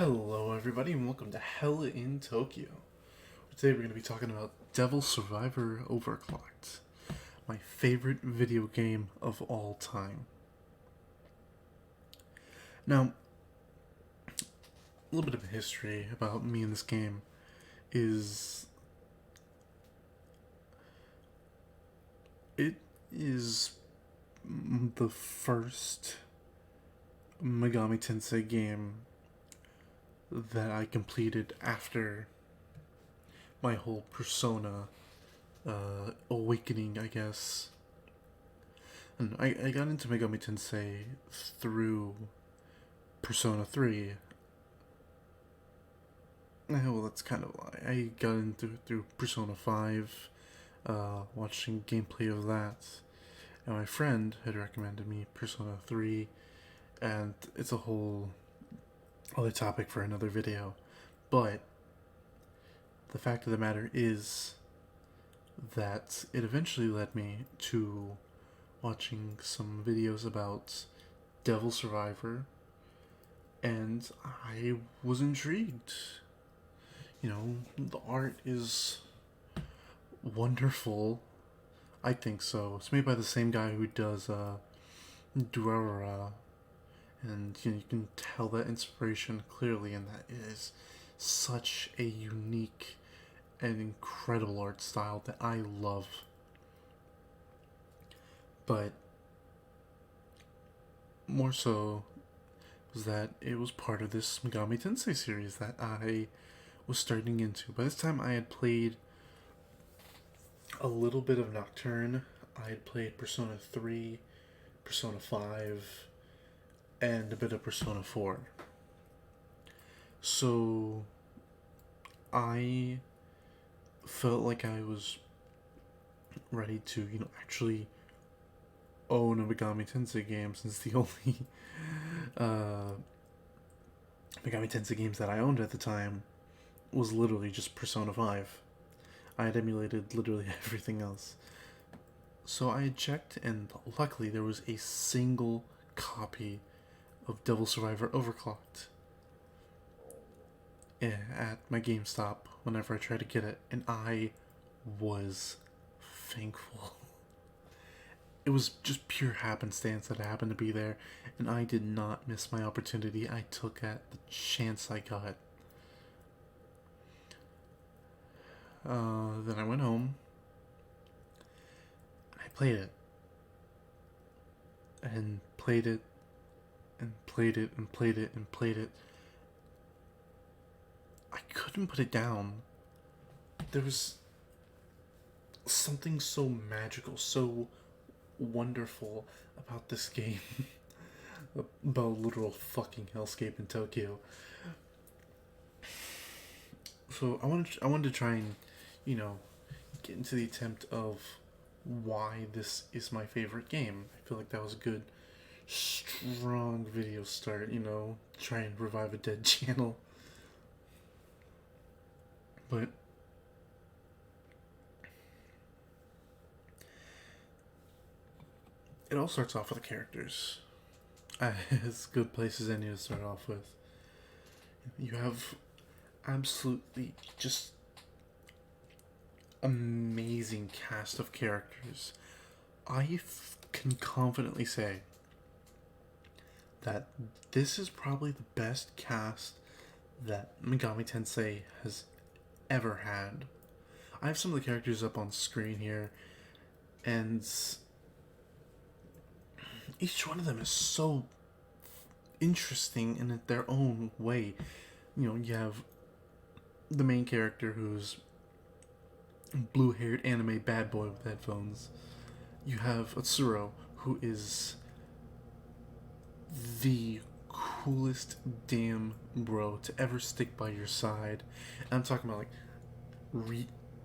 Hello, everybody, and welcome to Hell in Tokyo. Today, we're going to be talking about Devil Survivor Overclocked, my favorite video game of all time. Now, a little bit of history about me in this game is it is the first Megami Tensei game that I completed after my whole Persona awakening, I guess. And I got into Megami Tensei through Persona 3. Well, that's kind of a lie. I got into through Persona 5, watching gameplay of that. And my friend had recommended me Persona 3, and it's a whole other topic for another video. But the fact of the matter is that it eventually led me to watching some videos about Devil Survivor, and I was intrigued. You know, the art is wonderful. I think so. It's made by the same guy who does Durarara, and you can tell that inspiration clearly, and that is such a unique and incredible art style that I love. But more so was that it was part of this Megami Tensei series that I was starting into. By this time, I had played a little bit of Nocturne. I had played Persona 3, Persona 5, and a bit of Persona 4. So I felt like I was ready to, actually own a Megami Tensei game, since the only Megami Tensei games that I owned at the time was literally just Persona 5. I had emulated literally everything else. So I had checked, and luckily there was a single copy of Devil Survivor Overclocked at my GameStop whenever I tried to get it, and I was thankful. It was just pure happenstance that I happened to be there, and I did not miss my opportunity. I took at the chance I got. Then I went home, and I played it, and played it, and played it, and played it, and played it. I couldn't put it down. There was something so magical, so wonderful about this game. About a literal fucking hellscape in Tokyo. So I wanted to try and, get into the attempt of why this is my favorite game. I feel like that was a good, strong video start, try and revive a dead channel. But it all starts off with the characters. As good place as any to start off with. You have absolutely just amazing cast of characters. I can confidently say that this is probably the best cast that Megami Tensei has ever had. I have some of the characters up on screen here, and each one of them is so interesting in their own way. You have the main character, who's blue-haired anime bad boy with headphones. You have Atsuro, who is the coolest damn bro to ever stick by your side. And I'm talking about,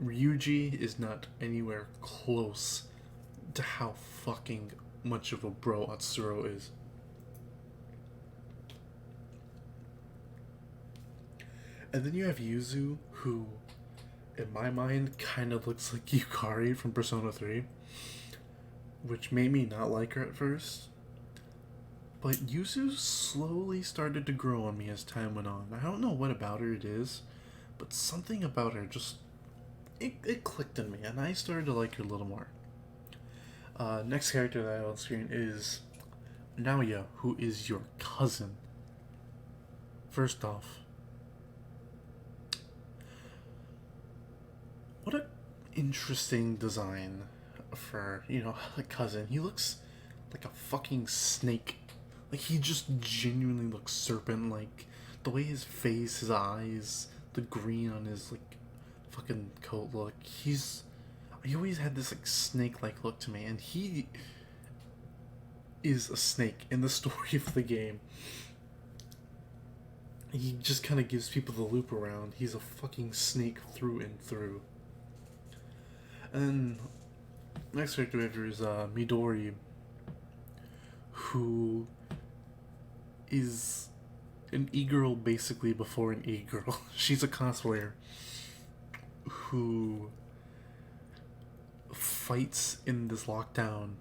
Ryuji is not anywhere close to how fucking much of a bro Atsuro is. And then you have Yuzu, who, in my mind, kind of looks like Yukari from Persona 3, which made me not like her at first. But Yuzu slowly started to grow on me as time went on. I don't know what about her it is, but something about her just it clicked in me, and I started to like her a little more. Next character that I have on screen is Naoya, who is your cousin. First off, what a interesting design for, a cousin. He looks like a fucking snake. Like, he just genuinely looks serpent like. The way his face, his eyes, the green on his, like, fucking coat look. He always had this, like, snake like look to me, and he is a snake in the story of the game. He just kind of gives people the loop around. He's a fucking snake through and through. And then next character we have here is Midori, who is an e-girl basically before an e-girl. She's a cosplayer who fights in this lockdown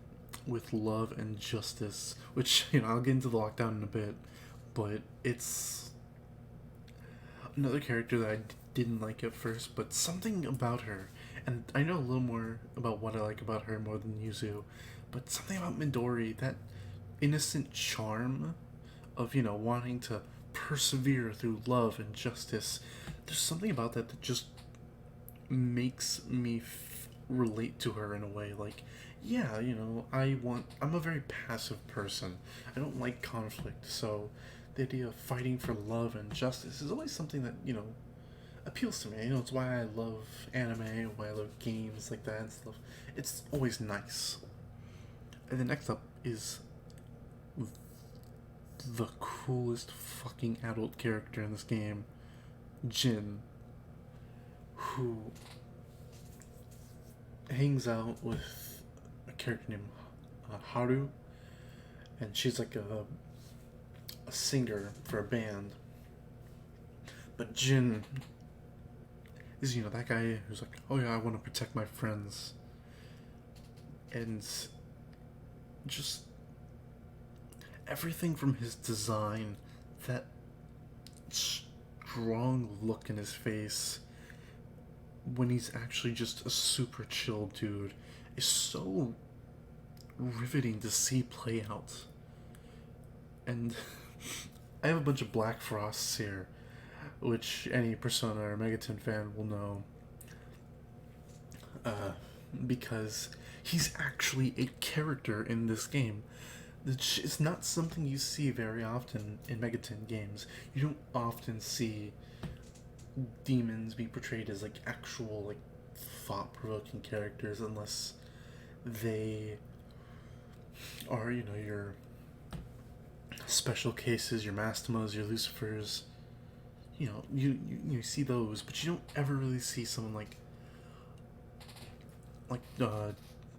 with love and justice, which, I'll get into the lockdown in a bit, but it's another character that I didn't like at first, but something about her, and I know a little more about what I like about her more than Yuzu, but something about Midori, that innocent charm of, wanting to persevere through love and justice. There's something about that that just makes me relate to her in a way. Like, yeah, I'm a very passive person. I don't like conflict, so the idea of fighting for love and justice is always something that, appeals to me. It's why I love anime, why I love games like that and stuff. It's always nice. And then next up is the coolest fucking adult character in this game, Jin, who hangs out with a character named Haru, and she's like a singer for a band. But Jin is, that guy who's like, oh yeah, I want to protect my friends. And just everything from his design, that strong look in his face when he's actually just a super chill dude, is so riveting to see play out. And I have a bunch of Black Frosts here, which any Persona or MegaTen fan will know, because he's actually a character in this game. It's not something you see very often in MegaTen games. You don't often see demons be portrayed as like actual, like, thought-provoking characters unless they are, your special cases, your Mastimas, your Lucifers. You see those, but you don't ever really see someone like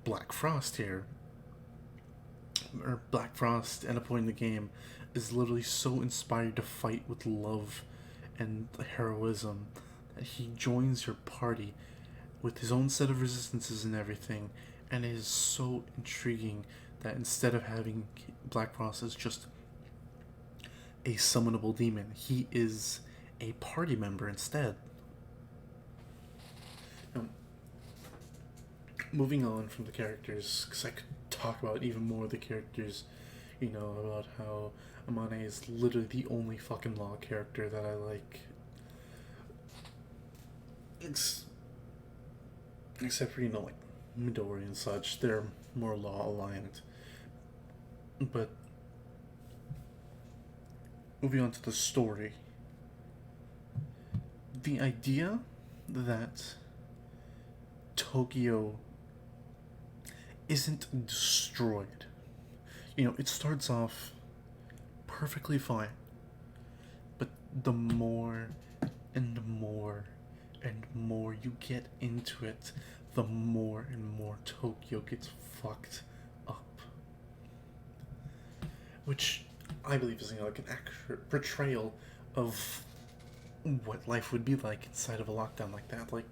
Black Frost here. Or Black Frost at a point in the game is literally so inspired to fight with love and heroism that he joins your party with his own set of resistances and everything, and it is so intriguing that instead of having Black Frost as just a summonable demon, he is a party member instead. Now, moving on from the characters, because I could talk about even more of the characters, about how Amane is literally the only fucking law character that I like. Except for, like, Midori and such, they're more law aligned. But moving on to the story, the idea that Tokyo isn't destroyed. It starts off perfectly fine, but the more and more and more you get into it, the more and more Tokyo gets fucked up. Which I believe is, like, an accurate portrayal of what life would be like inside of a lockdown like that. Like,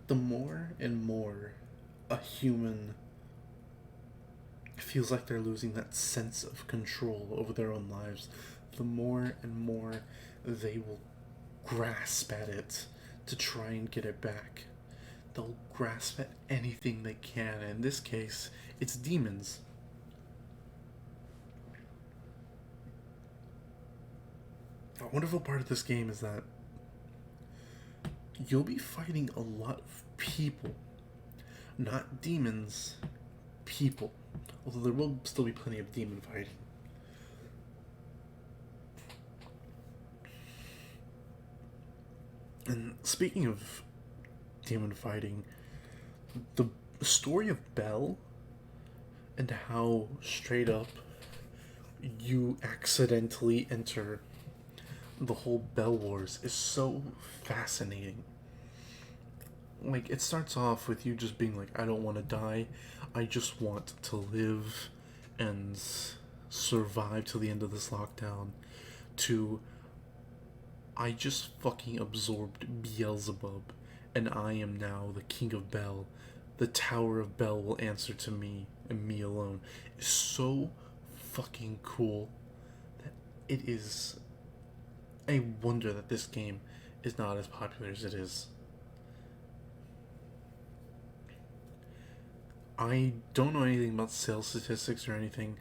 the more and more a human it feels like they're losing that sense of control over their own lives. The more and more they will grasp at it to try and get it back. They'll grasp at anything they can. In this case, it's demons. A wonderful part of this game is that you'll be fighting a lot of people, not demons, people. Although there will still be plenty of demon fighting. And speaking of demon fighting, the story of Belle and how straight up you accidentally enter the whole Belle Wars is so fascinating. Like, it starts off with you just being like, I don't want to die, I just want to live and survive till the end of this lockdown, to I just fucking absorbed Beelzebub, and I am now the king of Bel. The Tower of Bel will answer to me, and me alone. It's so fucking cool that it is a wonder that this game is not as popular as it is. I don't know anything about sales statistics or anything,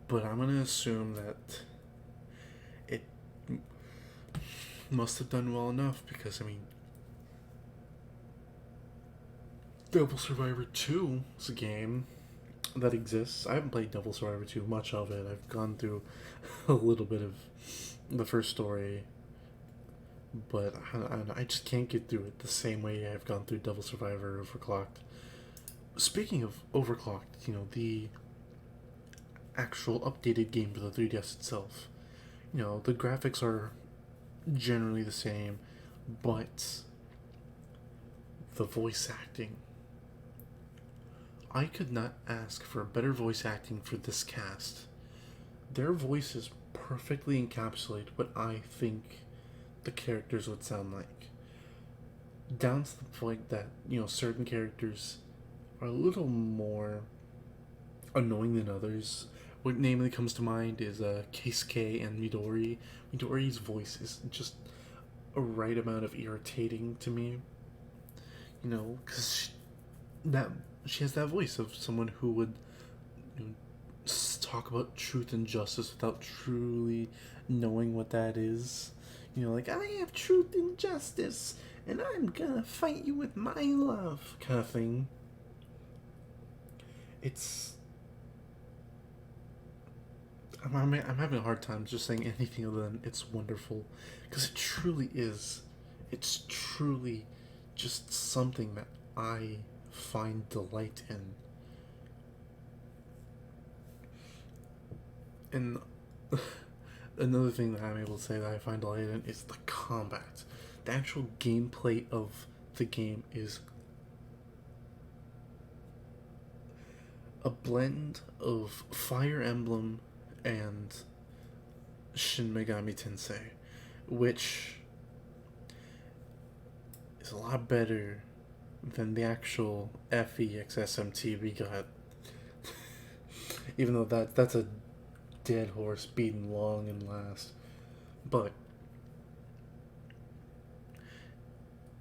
but I'm gonna assume that it must have done well enough because, I mean, Devil Survivor 2 is a game that exists. I haven't played Devil Survivor 2, much of it. I've gone through a little bit of the first story, but I just can't get through it the same way I've gone through Devil Survivor Overclocked. Speaking of Overclocked, the actual updated game for the 3DS itself, the graphics are generally the same, but the voice acting, I could not ask for better voice acting for this cast. Their voices perfectly encapsulate what I think the characters would sound like. Down to the point that, certain characters are a little more annoying than others. What namely comes to mind is Keisuke and Midori. Midori's voice is just a right amount of irritating to me. Because she has that voice of someone who would talk about truth and justice without truly knowing what that is. Like, I have truth and justice, and I'm gonna fight you with my love, kind of thing. I'm having a hard time just saying anything other than it's wonderful, because it truly is. It's truly just something that I find delight in. And another thing that I'm able to say that I find delight in is the combat. The actual gameplay of the game is a blend of Fire Emblem and Shin Megami Tensei, which is a lot better than the actual FEXSMT we got. Even though that's a dead horse beaten long and last. But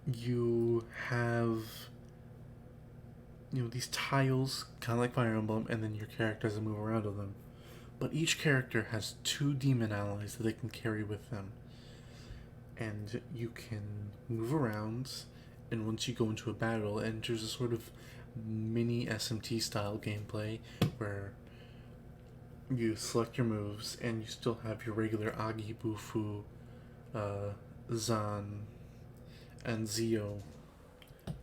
you have these tiles, kind of like Fire Emblem, and then your characters that move around with them. But each character has 2 demon allies that they can carry with them. And you can move around, and once you go into a battle, it enters a sort of mini SMT style gameplay where you select your moves, and you still have your regular Agi, Bufu, Zan, and Zio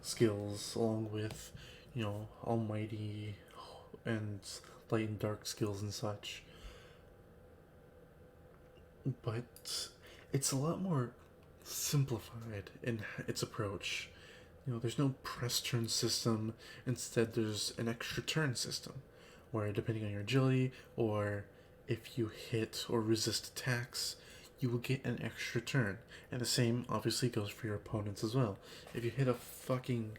skills, along with Almighty and Light and Dark skills and such. But it's a lot more simplified in its approach. There's no press turn system. Instead, there's an extra turn system, where depending on your agility, or if you hit or resist attacks, you will get an extra turn. And the same obviously goes for your opponents as well. If you hit a fucking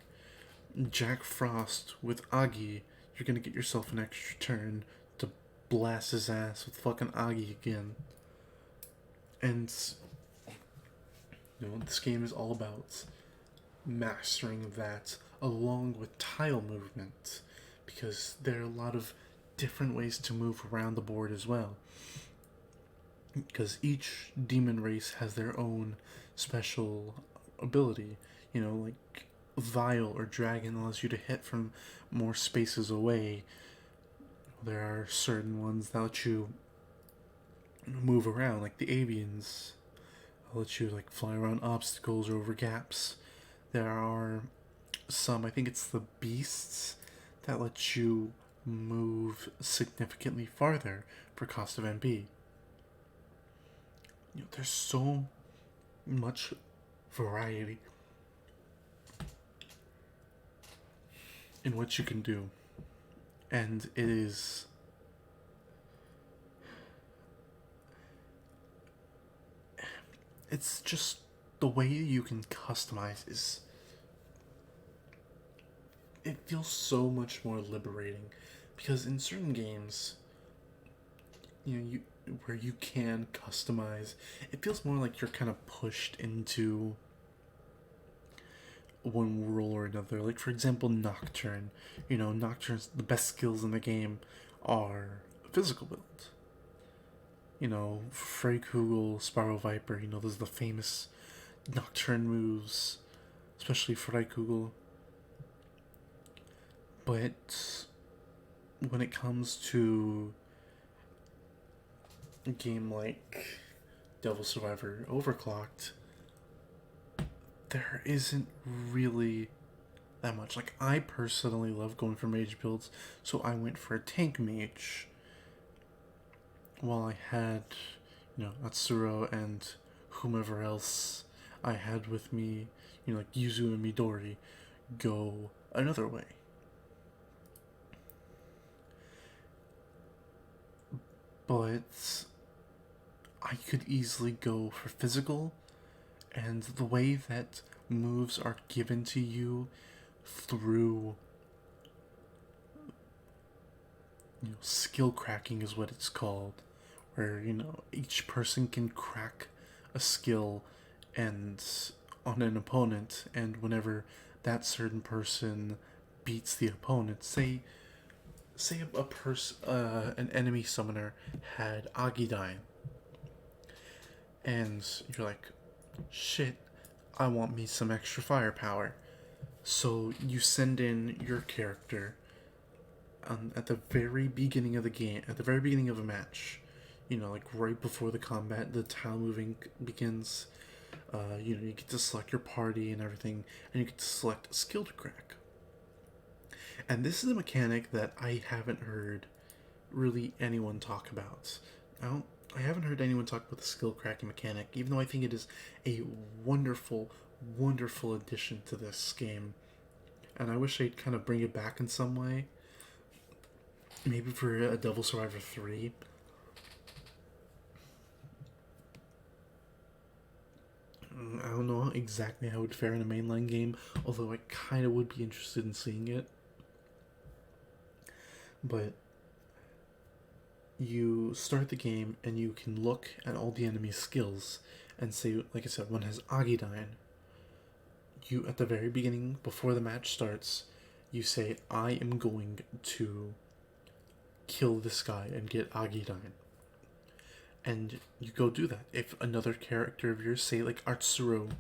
Jack Frost with Agi, you're gonna get yourself an extra turn to blast his ass with fucking Agi again. And this game is all about mastering that along with tile movement, because there are a lot of different ways to move around the board as well, because each demon race has their own special ability. Like Vile or Dragon allows you to hit from more spaces away. There are certain ones that let you move around, like the Avians. They'll let you like fly around obstacles or over gaps. There are some, I think it's the Beasts, that let you move significantly farther for cost of MP. There's so much variety in what you can do, and it's just the way you can customize it feels so much more liberating, because in certain games, you where you can customize, it feels more like you're kind of pushed into one role or another. Like, for example, Nocturne. Nocturne's the best skills in the game are physical build. Freikugel, Spiral Viper, those are the famous Nocturne moves, especially Freikugel. But when it comes to a game like Devil Survivor Overclocked, there isn't really that much. Like, I personally love going for mage builds, so I went for a tank mage, while I had, Atsuro and whomever else I had with me, like Yuzu and Midori, go another way. But I could easily go for physical, and the way that moves are given to you through skill cracking is what it's called, where each person can crack a skill and on an opponent, and whenever that certain person beats the opponent, say an enemy summoner had Agidine, and you're like, shit, I want me some extra firepower. So you send in your character at the very beginning of the game, at the very beginning of a match, like right before the combat, the tile moving begins. You get to select your party and everything, and you get to select a skill to crack. And this is a mechanic that I haven't heard really anyone talk about. I haven't heard anyone talk about the skill cracking mechanic, even though I think it is a wonderful, wonderful addition to this game. And I wish they'd kind of bring it back in some way. Maybe for a Devil Survivor 3. I don't know exactly how it would fare in a mainline game, although I kind of would be interested in seeing it. But you start the game and you can look at all the enemy's skills and say, like I said, one has Agidine. You, at the very beginning, before the match starts, you say, I am going to kill this guy and get Agidine. And you go do that. If another character of yours, say like Atsuro,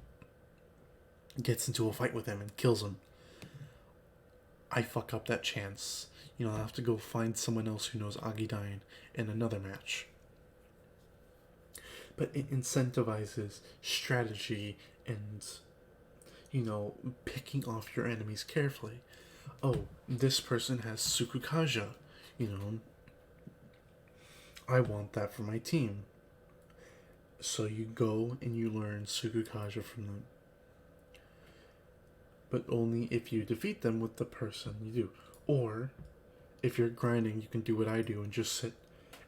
gets into a fight with him and kills him, I fuck up that chance. I'll have to go find someone else who knows Agidine in another match. But it incentivizes strategy and, picking off your enemies carefully. Oh, this person has Sukukaja. I want that for my team. So you go and you learn Sukukaja from them. But only if you defeat them with the person you do. Or, if you're grinding, you can do what I do and just set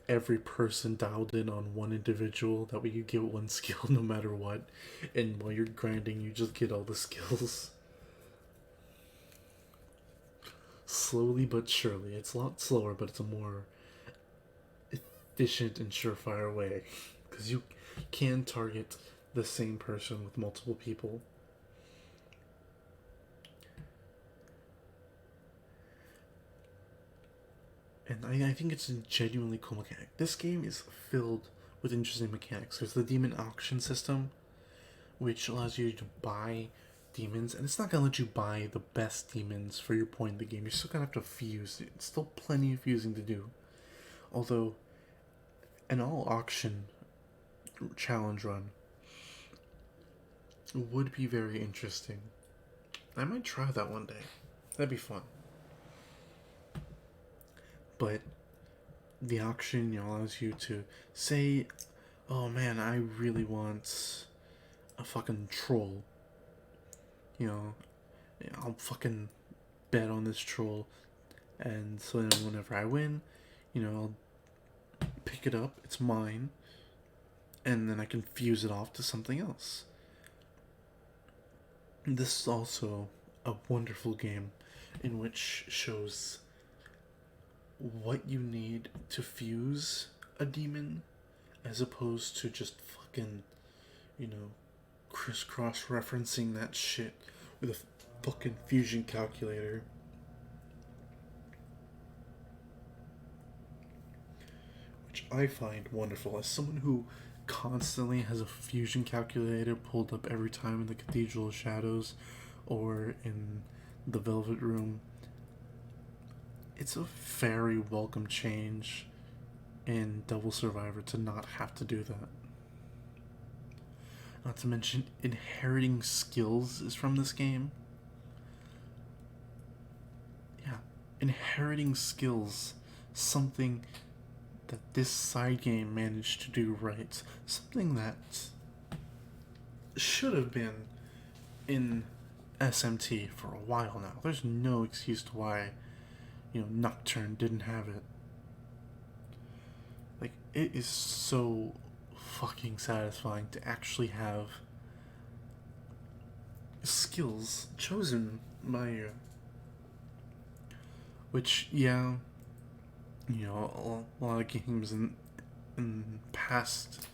every person dialed in on one individual. That way you get one skill no matter what. And while you're grinding, you just get all the skills. slowly but surely. It's a lot slower, but it's a more efficient and surefire way. Because you can target the same person with multiple people. And I think it's a genuinely cool mechanic. This game is filled with interesting mechanics. There's the demon auction system, which allows you to buy demons, and it's not gonna let you buy the best demons for your point in the game. You're still gonna have to fuse. It's still plenty of fusing to do. Although, an all auction challenge run would be very interesting. I might try that one day. That'd be fun. But the auction, allows you to say, "Oh man, I really want a fucking troll." You know, I'll fucking bet on this troll, and so then whenever I win, I'll pick it up. It's mine, and then I can fuse it off to something else. This is also a wonderful game in which shows what you need to fuse a demon as opposed to just fucking, crisscross referencing that shit with a fucking fusion calculator. Which I find wonderful as someone who constantly has a fusion calculator pulled up every time in the Cathedral of Shadows or in the Velvet Room. It's a very welcome change in Devil Survivor to not have to do that. Not to mention, inheriting skills is from this game. Yeah, inheriting skills, something that this side game managed to do right. Something that should have been in SMT for a while now. There's no excuse to why, Nocturne didn't have it. Like, it is so fucking satisfying to actually have skills chosen by you. Which, yeah, a lot of games in past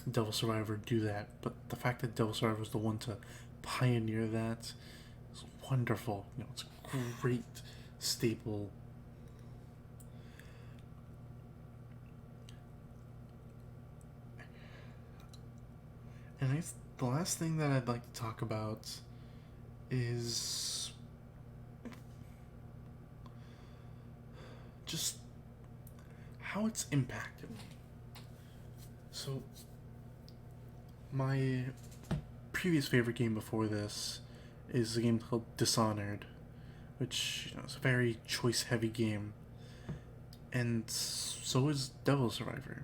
Devil Survivor do that, but the fact that Devil Survivor was the one to pioneer that is wonderful. It's a great staple. And the last thing that I'd like to talk about is just how it's impacted me. So, my previous favorite game before this is a game called Dishonored, which is a very choice-heavy game, and so is Devil Survivor.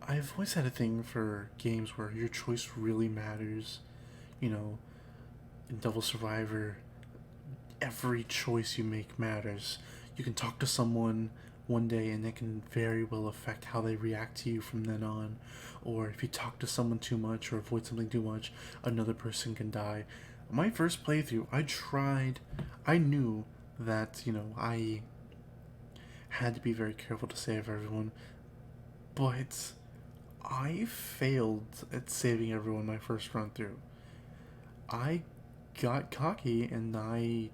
I've always had a thing for games where your choice really matters. In Devil Survivor, every choice you make matters. You can talk to someone one day and it can very well affect how they react to you from then on. Or if you talk to someone too much or avoid something too much, another person can die. My first playthrough, I knew that, I had to be very careful to save everyone, but I failed at saving everyone my first run through. I got cocky and I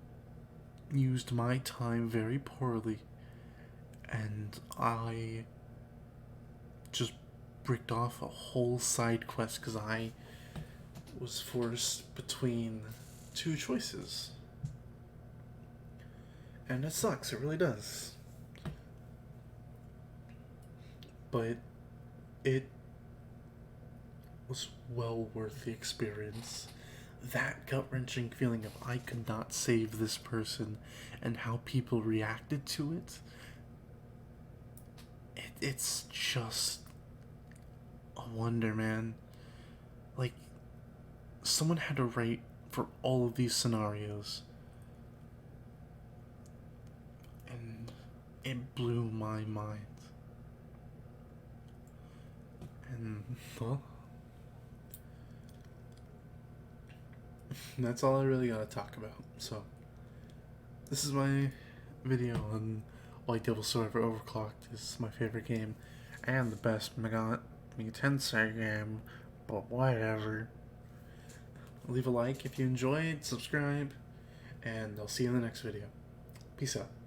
used my time very poorly, and I just bricked off a whole side quest because I was forced between two choices. And it sucks, it really does. But it was well worth the experience. That gut-wrenching feeling of I could not save this person and how people reacted to it, it's just a wonder, man. Like, someone had to write for all of these scenarios, and it blew my mind. And, well, that's all I really gotta talk about. So, this is my video on why Devil Survivor Overclocked is my favorite game and the best MegaTen game, but whatever. Leave a like if you enjoyed, subscribe, and I'll see you in the next video. Peace out.